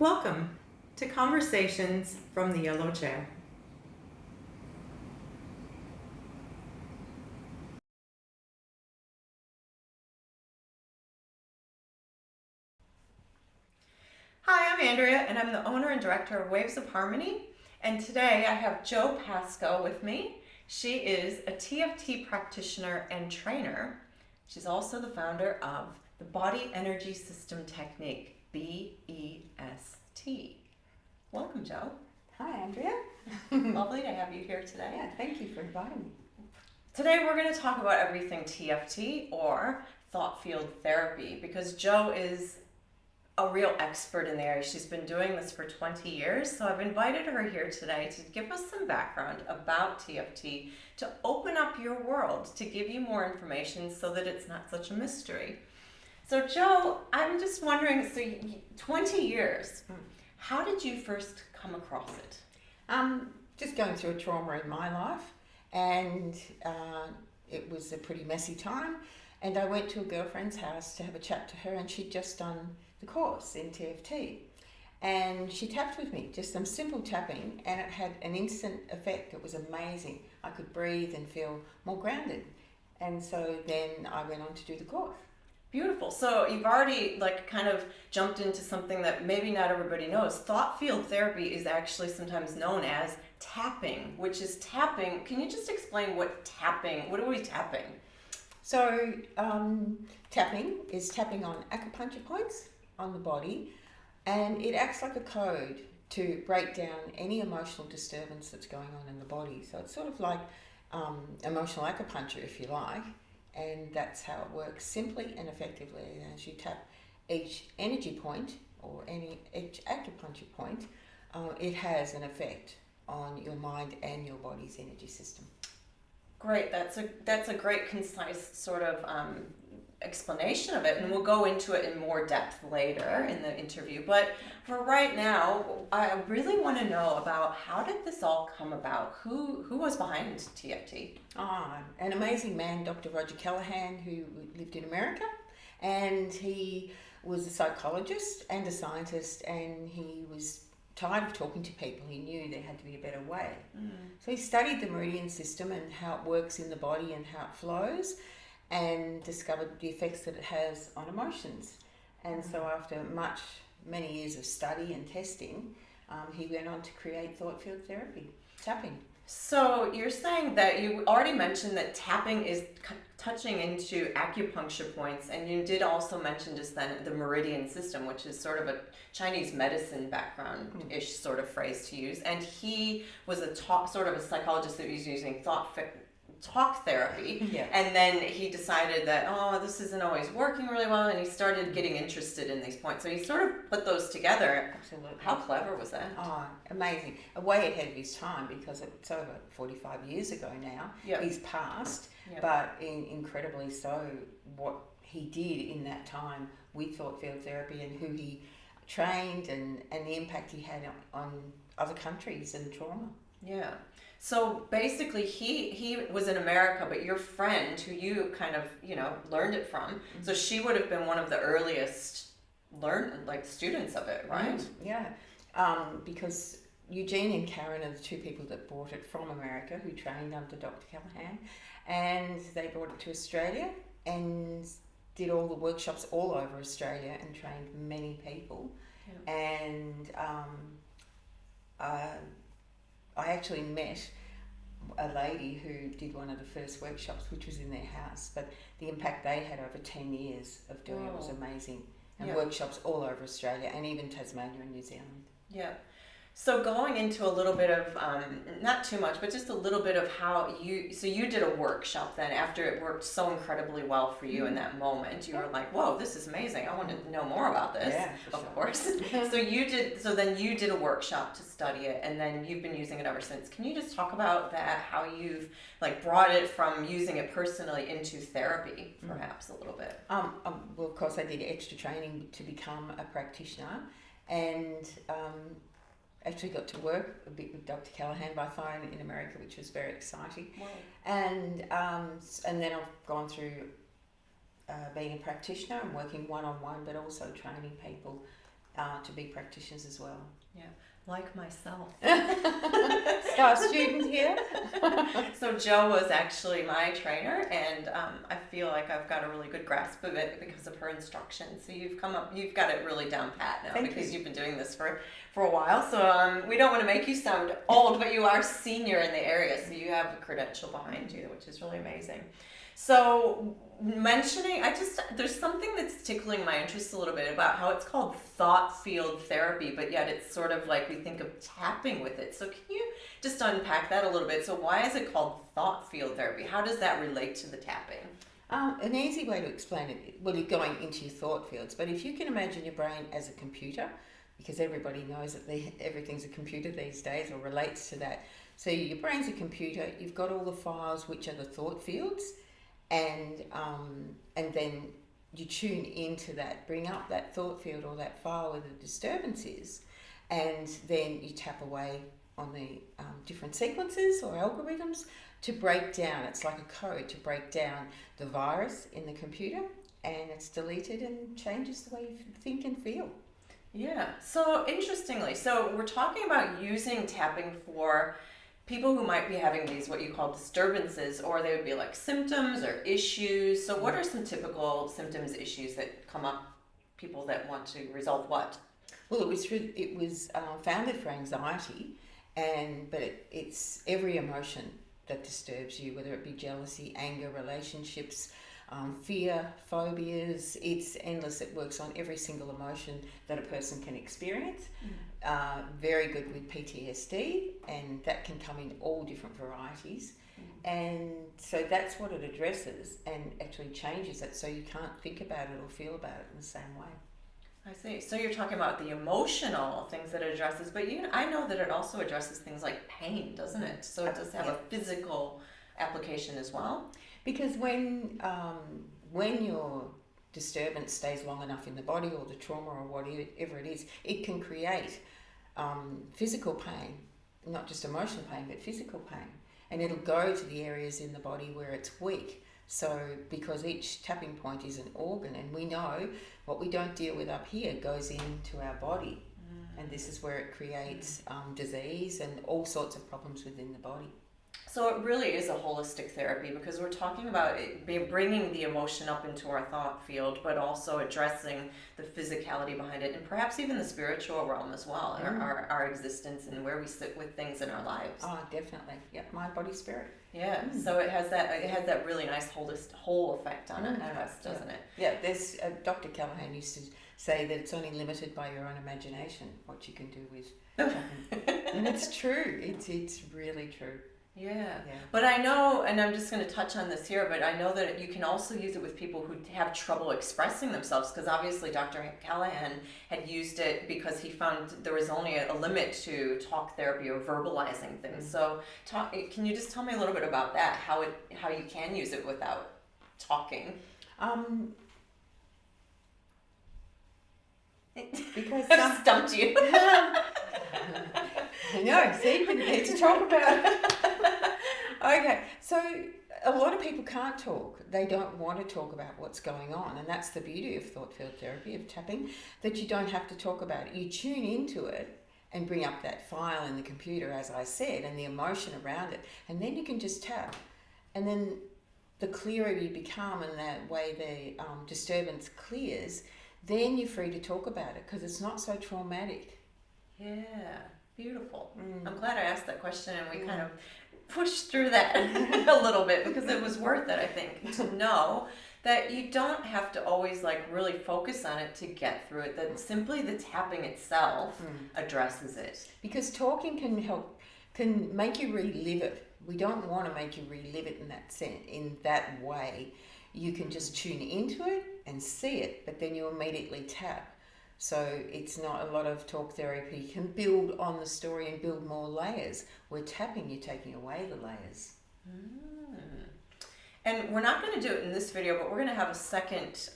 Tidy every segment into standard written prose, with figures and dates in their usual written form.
Welcome to Conversations from the Yellow Chair. Hi, I'm Andrea, and I'm the owner and director of Waves of Harmony. And today I have Jo Pascoe with me. She is a TFT practitioner and trainer. She's also the founder of the Body Energy System Technique, B.E.S.T. Welcome, Jo. Hi, Andrea. Lovely to have you here today. Yeah, thank you for inviting me. Today we're going to talk about everything TFT or thought field therapy because Jo is a real expert in the area. She's been doing this for 20 years, so I've invited her here today to give us some background about TFT, to open up your world, to give you more information so that it's not such a mystery. So Jo, I'm just wondering, 20 years, how did you first come across it? Just going through a trauma in my life, and it was a pretty messy time. And I went to a girlfriend's house to have a chat to her, and she'd just done the course in TFT. And she tapped with me, just some simple tapping, and it had an instant effect. It was amazing. I could breathe and feel more grounded. And so then I went on to do the course. Beautiful. So you've already kind of jumped into something that maybe not everybody knows. Thought field therapy is actually sometimes known as tapping, which is tapping. Can you just explain what are we tapping? So tapping is tapping on acupuncture points on the body, and it acts like a code to break down any emotional disturbance that's going on in the body. So it's sort of like emotional acupuncture, if you like. And that's how it works, simply and effectively. As you tap each energy point or each acupuncture point, it has an effect on your mind and your body's energy system. Great. That's a great, concise sort of explanation of it, and we'll go into it in more depth later in the interview. But for right now, I really want to know about how did this all come about? Who was behind TFT? An amazing man, Dr. Roger Callahan, who lived in America, and he was a psychologist and a scientist, and he was tired of talking to people. He knew there had to be a better way. So he studied the meridian system and how it works in the body and how it flows, and discovered the effects that it has on emotions. And so after many years of study and testing, he went on to create thought field therapy, tapping. So you're saying that you already mentioned that tapping is touching into acupuncture points, and you did also mention just then the meridian system, which is sort of a Chinese medicine background-ish sort of phrase to use. And he was sort of a psychologist that was using talk therapy, Yeah. And then he decided that this isn't always working really well, and he started getting interested in these points. So he sort of put those together. Absolutely. How clever was that? Amazing. Way ahead of his time, because it's over 45 years ago now. Yep. He's passed, Yep. but incredibly so, what he did in that time with thought field therapy and who he trained and the impact he had on other countries and trauma. Yeah. So basically he was in America, but your friend who you kind of, learned it from, so she would have been one of the earliest students of it, right? Yeah. Because Eugene and Karen are the two people that brought it from America, who trained under Dr. Callahan, and they brought it to Australia and did all the workshops all over Australia and trained many people. Yeah. And I actually met a lady who did one of the first workshops, which was in their house, but the impact they had over 10 years of doing it was amazing. And Yeah. workshops all over Australia and even Tasmania and New Zealand. Yeah. So going into a little bit of, not too much, but just a little bit of how you did a workshop then after it worked so incredibly well for you in that moment. You were like, whoa, this is amazing. I want to know more about this. Yeah, for of sure. course. So then you did a workshop to study it, and then you've been using it ever since. Can you just talk about that, how you've brought it from using it personally into therapy, perhaps a little bit? Well, of course, I did extra training to become a practitioner, and actually got to work a bit with Dr. Callahan by phone in America, which was very exciting. Wow. And then I've gone through being a practitioner and working one-on-one, but also training people to be practitioners as well. Yeah, like myself. Star student here. So Jo was actually my trainer, and I feel like I've got a really good grasp of it because of her instruction. So you've got it really down pat now. Thank because you. you've been doing this for a while. So we don't want to make you sound old, but you are senior in the area, so you have a credential behind you, which is really amazing. So mentioning, there's something that's tickling my interest a little bit about how it's called thought field therapy, but yet it's sort of like we think of tapping with it. So can you just unpack that a little bit? So why is it called thought field therapy? How does that relate to the tapping? An easy way to explain it, well, you're going into your thought fields, but if you can imagine your brain as a computer, because everybody knows that everything's a computer these days or relates to that. So your brain's a computer, you've got all the files which are the thought fields, and then you tune into that, bring up that thought field or that file where the disturbance is, and then you tap away on the different sequences or algorithms to break down. It's like a code to break down the virus in the computer, and it's deleted and changes the way you think and feel. Yeah. So interestingly, so we're talking about using tapping for people who might be having these what you call disturbances, or they would be like symptoms or issues. So what are some typical symptoms, issues that come up, people that want to resolve what? Well, it was founded for anxiety, but it's every emotion that disturbs you, whether it be jealousy, anger, relationships, fear, phobias. It's endless. It works on every single emotion that a person can experience. Very good with PTSD, and that can come in all different varieties. And so that's what it addresses, and actually changes it so you can't think about it or feel about it in the same way. I see. So you're talking about the emotional things that it addresses, but I know that it also addresses things like pain, doesn't it? So it does have a physical application as well. Because when your disturbance stays long enough in the body, or the trauma or whatever it is, it can create physical pain, not just emotional pain, but physical pain. And it'll go to the areas in the body where it's weak. So because each tapping point is an organ, and we know what we don't deal with up here goes into our body. And this is where it creates disease and all sorts of problems within the body. So it really is a holistic therapy, because we're talking about bringing the emotion up into our thought field, but also addressing the physicality behind it, and perhaps even the spiritual realm as well, our existence and where we sit with things in our lives. Oh, definitely. Yep, mind, body, spirit. Yeah. So it has that really nice whole effect on us, doesn't it? Yeah. There's Dr. Callahan used to say that it's only limited by your own imagination what you can do with tapping. And it's true. It's really true. Yeah. But I know, and I'm just going to touch on this here, but I know that you can also use it with people who have trouble expressing themselves, because obviously Dr. Callahan had used it because he found there was only a limit to talk therapy or verbalizing things. So can you just tell me a little bit about that, how you can use it without talking? Because I've stumped you. I know, see, we need to talk about it. Okay, so a lot of people can't talk. They don't want to talk about what's going on, and that's the beauty of thought field therapy, of tapping, that you don't have to talk about it. You tune into it and bring up that file in the computer, as I said, and the emotion around it, and then you can just tap. And then the clearer you become and that way the disturbance clears, then you're free to talk about it, because it's not so traumatic. Yeah. Beautiful. I'm glad I asked that question, and we kind of pushed through that a little bit, because it was worth it, I think, to know that you don't have to always really focus on it to get through it, that simply the tapping itself addresses it. Because talking can make you relive it. We don't want to make you relive it in that sense, in that way. You can just tune into it and see it, but then you immediately tap. So it's not a lot of talk therapy. You can build on the story and build more layers. Where tapping, you're taking away the layers. And we're not going to do it in this video, but we're going to have a second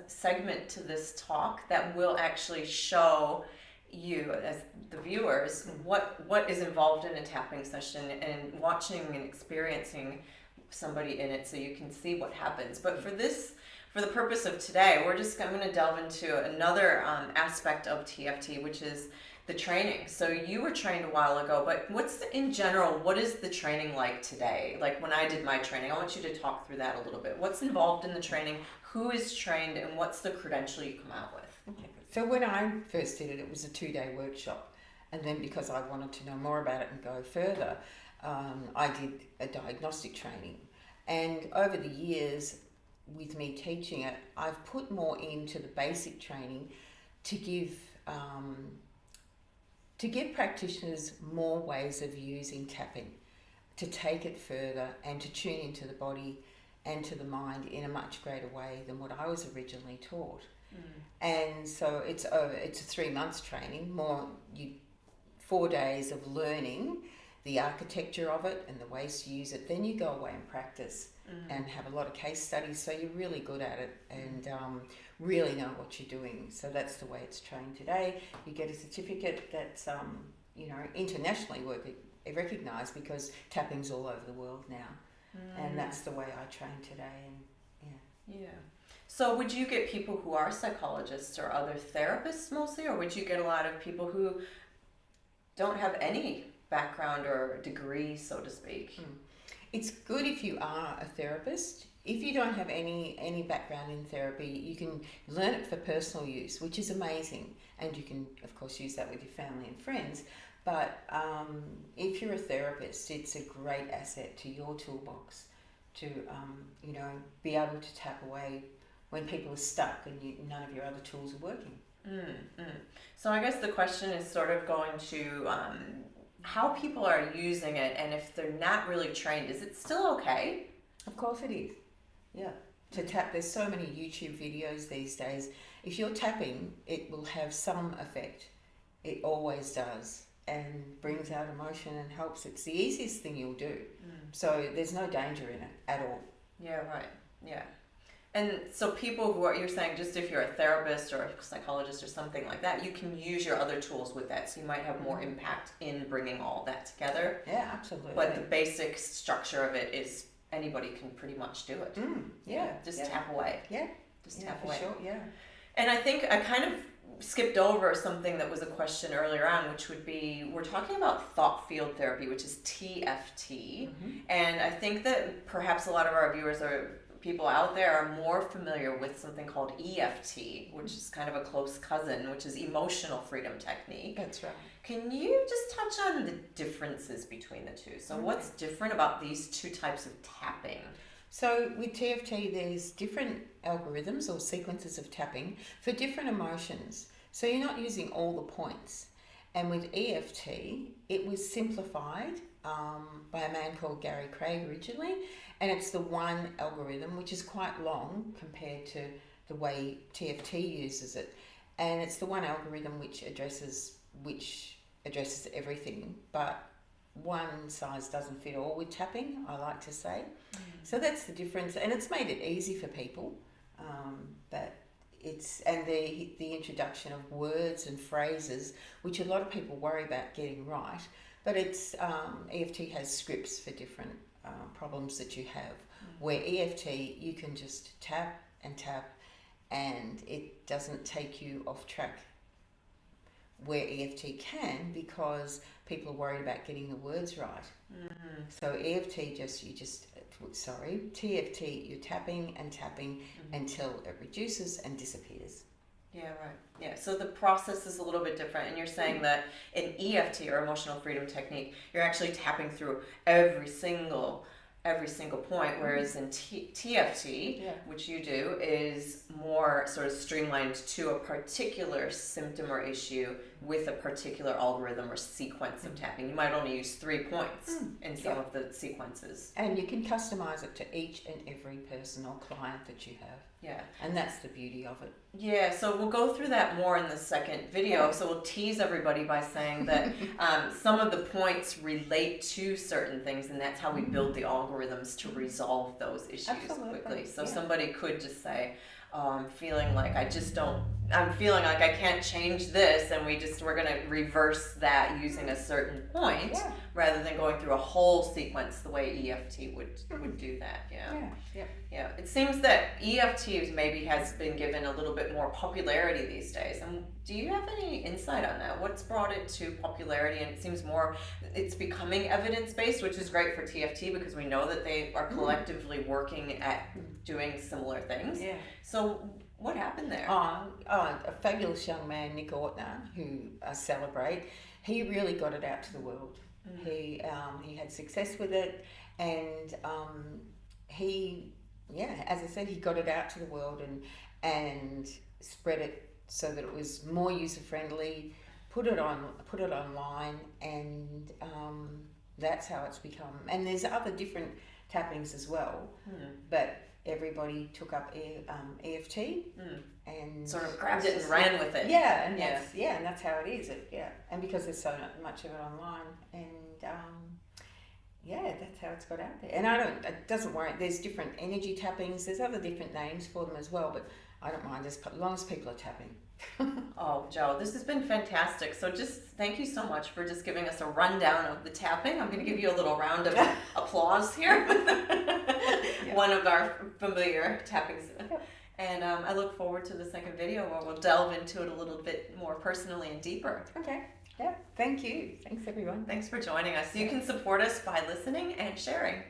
segment to this talk that will actually show you, as the viewers, what is involved in a tapping session, and watching and experiencing somebody in it so you can see what happens. But for this for the purpose of today, I'm going to delve into another aspect of TFT, which is the training. So you were trained a while ago, but in general, what is the training like today? Like when I did my training, I want you to talk through that a little bit. What's involved in the training? Who is trained, and what's the credential you come out with? Okay. So when I first did it, it was a 2-day workshop. And then because I wanted to know more about it and go further, I did a diagnostic training. And over the years, with me teaching it, I've put more into the basic training to give practitioners more ways of using tapping, to take it further and to tune into the body and to the mind in a much greater way than what I was originally taught. And so it's a 3 months training, 4 days of learning the architecture of it and the ways to use it. Then you go away and practice and have a lot of case studies, so you're really good at it and really know what you're doing. So that's the way it's trained today. You get a certificate that's internationally recognised, because tapping's all over the world now, and that's the way I train today. And So would you get people who are psychologists or other therapists mostly, or would you get a lot of people who don't have any background or degree, so to speak? It's good if you are a therapist. If you don't have any background in therapy, you can learn it for personal use, which is amazing. And you can, of course, use that with your family and friends. But if you're a therapist, it's a great asset to your toolbox to, be able to tap away when people are stuck and none of your other tools are working. So I guess the question is sort of going to how people are using it, and if they're not really trained, is it still okay? Of course it is. Yeah. To tap, there's so many YouTube videos these days. If you're tapping, it will have some effect. It always does, and brings out emotion and helps. It's the easiest thing you'll do. So there's no danger in it at all. Yeah, right. Yeah. And so people who are, you're saying just if you're a therapist or a psychologist or something like that, you can use your other tools with that. So you might have more impact in bringing all that together. Yeah, absolutely. But the basic structure of it is anybody can pretty much do it. Just tap away. Tap away. Sure, yeah. And I think I kind of skipped over something that was a question earlier on, which would be, we're talking about thought field therapy, which is TFT. And I think that perhaps a lot of our viewers or people out there are more familiar with something called EFT, which is kind of a close cousin, which is Emotional Freedom Technique. That's right. Can you just touch on the differences between the two? So what's different about these two types of tapping? So with TFT, there's different algorithms or sequences of tapping for different emotions. So you're not using all the points. And with EFT, it was simplified by a man called Gary Craig originally, and it's the one algorithm, which is quite long compared to the way TFT uses it. And it's the one algorithm which addresses everything, but one size doesn't fit all with tapping, I like to say. So that's the difference, and it's made it easy for people. The introduction of words and phrases, which a lot of people worry about getting right. But it's EFT has scripts for different problems that you have. Where EFT, you can just tap, and it doesn't take you off track. Where EFT can, because people are worried about getting the words right. So EFT TFT, you're tapping until it reduces and disappears. Yeah, right. Yeah, so the process is a little bit different, and you're saying that in EFT, or Emotional Freedom Technique, you're actually tapping through every single point, whereas in TFT, which you do, is more sort of streamlined to a particular symptom or issue with a particular algorithm or sequence of tapping. You might only use 3 points in some of the sequences. And you can customize it to each and every person or client that you have. Yeah. And that's the beauty of it. Yeah, so we'll go through that more in the second video. So we'll tease everybody by saying that some of the points relate to certain things, and that's how we build the algorithms to resolve those issues quickly. So somebody could just say, oh, I'm feeling like I'm feeling like I can't change this, and we're going to reverse that using a certain point, Yeah. rather than going through a whole sequence the way EFT would do that. Yeah. It seems that EFT maybe has been given a little bit more popularity these days. And do you have any insight on that? What's brought it to popularity? And it seems it's becoming evidence-based, which is great for TFT because we know that they are collectively working at doing similar things. Yeah. So what happened there? A fabulous young man, Nick Ortner, who I celebrate, he really got it out to the world. He had success with it, and as I said, he got it out to the world and spread it so that it was more user friendly. Put it online, and that's how it's become. And there's other different tappings as well, but everybody took up EFT and sort of grabbed it and ran with it. And that's how it is. And because there's so much of it online, and that's how it's got out there. And it doesn't worry. There's different energy tappings. There's other different names for them as well, but I don't mind as long as people are tapping. Oh, Jo, this has been fantastic. So just thank you so much for just giving us a rundown of the tapping. I'm going to give you a little round of applause here. One of our familiar tappings. And I look forward to the second video where we'll delve into it a little bit more personally and deeper. Okay. Yeah. Thank you. Thanks, everyone. Thanks for joining us. You can support us by listening and sharing.